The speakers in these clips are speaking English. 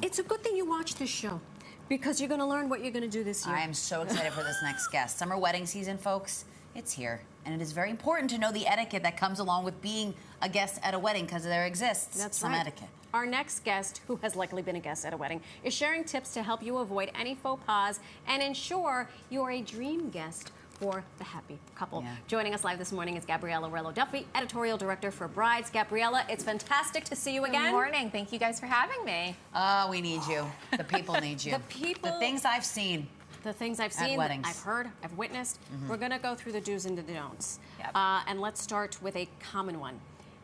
It's a good thing you watched this show, because you're going to learn what you're going to do this year. I am so excited for this next guest. Summer wedding season, folks, it's here. And it is very important to know the etiquette that comes along with being a guest at a wedding, because there exists some etiquette. Our next guest, who has likely been a guest at a wedding, is sharing tips to help you avoid any faux pas and ensure you're a dream guest for the happy couple. Yeah. Joining us live this morning is Gabriella Rello Duffy, editorial director for Brides. Gabriella, it's fantastic to see you again. Good morning. Thank you guys for having me. Oh, we need you. The people need you. The people. The things I've seen. The things I've seen, weddings. I've heard, I've witnessed. We're going to go through the do's and the don'ts. Yep. And let's start with a common one.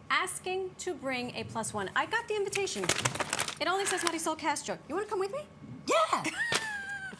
Asking to bring a +1. I got the invitation. It only says Marisol Castro. You want to come with me? Yeah.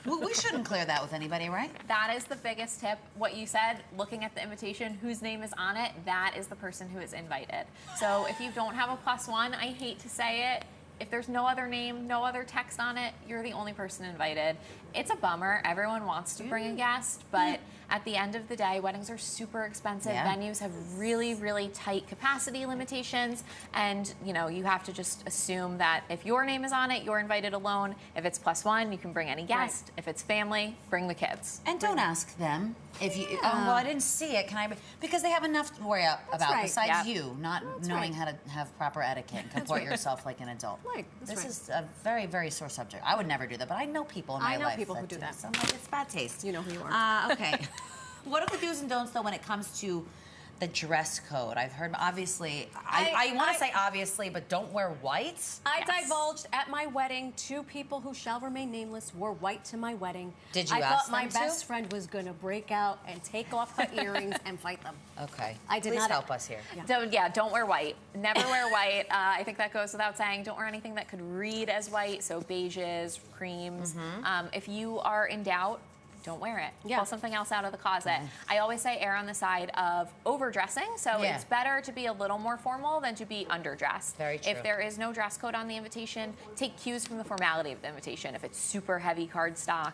We shouldn't clear that with anybody, right? That is the biggest tip. What you said, looking at the invitation, whose name is on it, that is the person who is invited. So if you don't have a +1, I hate to say it, if there's no other name, no other text on it, you're the only person invited. It's a bummer. Everyone wants to bring a guest, but at the end of the day, weddings are super expensive. Yeah. Venues have really, really tight capacity limitations, and you know, you have to just assume that if your name is on it, you're invited alone. If it's +1, you can bring any guest. Right. If it's family, bring the kids. And don't ask them if you. Oh, well, I didn't see it. Can I? Because they have enough to worry about right. besides you, not knowing right. how to have proper etiquette and comport yourself like an adult. Right. This is a very, very sore subject. I would never do that, but I know people in my life. I know people who do that. So I'm like, it's bad taste. You know who you are. Okay. What are the do's and don'ts, though, when it comes to the dress code? I've heard, obviously, I want to say obviously, but don't wear white. I divulged at my wedding, 2 people who shall remain nameless wore white to my wedding. Did you I ask thought my them to? best friend was going to break out and take off her earrings and fight them. Okay. I did Please not help us here. Yeah. Don't wear white. Never wear white. I think that goes without saying. Don't wear anything that could read as white, so beiges, creams. If you are in doubt, don't wear it. Yeah. Pull something else out of the closet. I always say err on the side of overdressing, so it's better to be a little more formal than to be underdressed. Very true. If there is no dress code on the invitation, take cues from the formality of the invitation. If it's super heavy cardstock,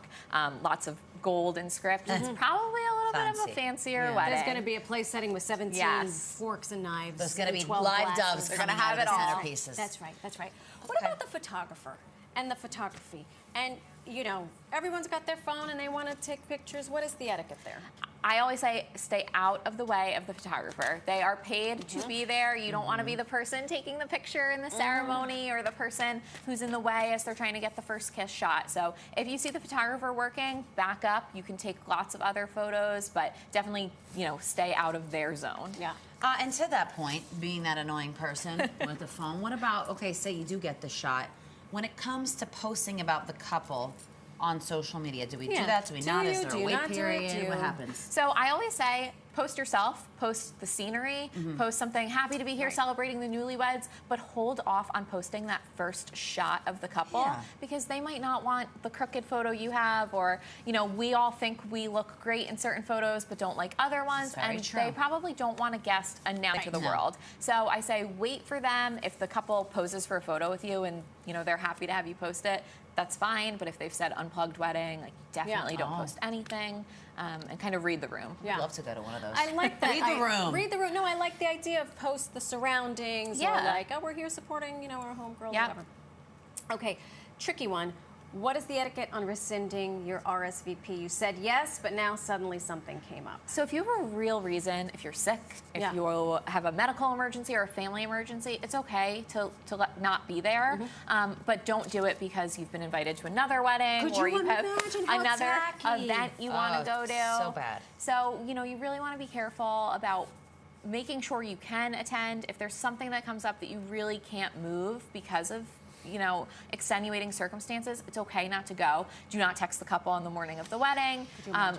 lots of gold and script, it's probably a little bit of a fancier wedding. There's going to be a place setting with 17 forks and knives. There's going to be 12 live glasses. doves They're coming gonna have out of it the all. centerpieces. That's right, that's right. What about the photographer and the photography? And, you know, everyone's got their phone and they want to take pictures. What is the etiquette there? I always say stay out of the way of the photographer. They are paid to be there. You don't want to be the person taking the picture in the ceremony or the person who's in the way as they're trying to get the first kiss shot. So if you see the photographer working, back up. You can take lots of other photos, but definitely, you know, stay out of their zone. Yeah. And to that point, being that annoying person with the phone, what about, okay, say you do get the shot. When it comes to posting about the couple on social media, do we do that? Do we not? Is there a wait period? What happens? So I always say, post yourself, post the scenery, post something happy to be here celebrating the newlyweds, but hold off on posting that first shot of the couple because they might not want the crooked photo you have, or, you know, we all think we look great in certain photos but don't like other ones, and they probably don't want a guest announced to the world. So I say wait for them. If the couple poses for a photo with you and, you know, they're happy to have you post it, that's fine, but if they've said unplugged wedding, like definitely don't post anything, and kind of read the room. I'd love to go to one of those. I like that. Read the room. Read the room. No, I like the idea of post the surroundings, or like, oh, we're here supporting, you know, our homegirl, whatever. Okay, tricky one. What is the etiquette on rescinding your RSVP? You said yes, but now suddenly something came up. So if you have a real reason, if you're sick, if you have a medical emergency or a family emergency, it's okay to not be there, but don't do it because you've been invited to another wedding or you have another event you want to go to. So bad. So, you know, you really want to be careful about making sure you can attend. If there's something that comes up that you really can't move because of, you know, extenuating circumstances, it's okay not to go. Do not text the couple on the morning of the wedding.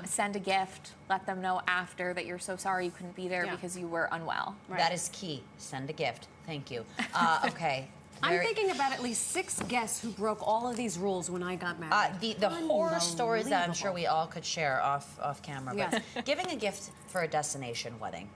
Send a gift. Let them know after that you're so sorry you couldn't be there because you were unwell. That is key. Send a gift. Thank you. Okay. I'm thinking about at least 6 guests who broke all of these rules when I got married. The horror stories that I'm sure we all could share off camera. But giving a gift for a destination wedding.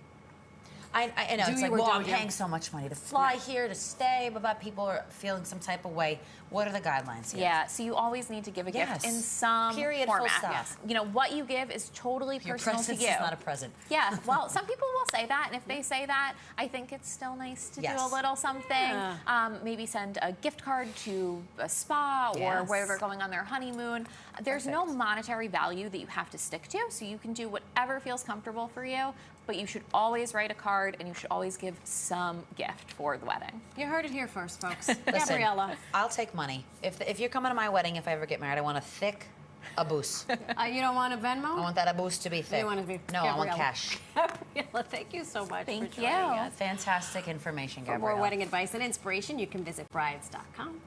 I know, Do it's you like, or well, I'm don't you? paying so much money to fly here, to stay, but people are feeling some type of way. What are the guidelines here? Yeah, so you always need to give a gift in some Period, format. full stop. Yes. You know, what you give is totally Your personal to presence you. is not a present. Yeah, well, some people will say that, and if they say that, I think it's still nice to do a little something. Yeah. Maybe send a gift card to a spa or where they're going on their honeymoon. There's no monetary value that you have to stick to, so you can do whatever feels comfortable for you, but you should always write a card, and you should always give some gift for the wedding. You heard it here first, folks. Listen, Gabriella. I'll take money. If you're coming to my wedding, if I ever get married, I want a thick abuse. You don't want a Venmo? I want that abuse to be thick. You want it to be No, Gabriella. I want cash. Gabriella, thank you so much Thank for joining you. us. Fantastic information, For Gabriella. more wedding advice and inspiration, you can visit brides.com.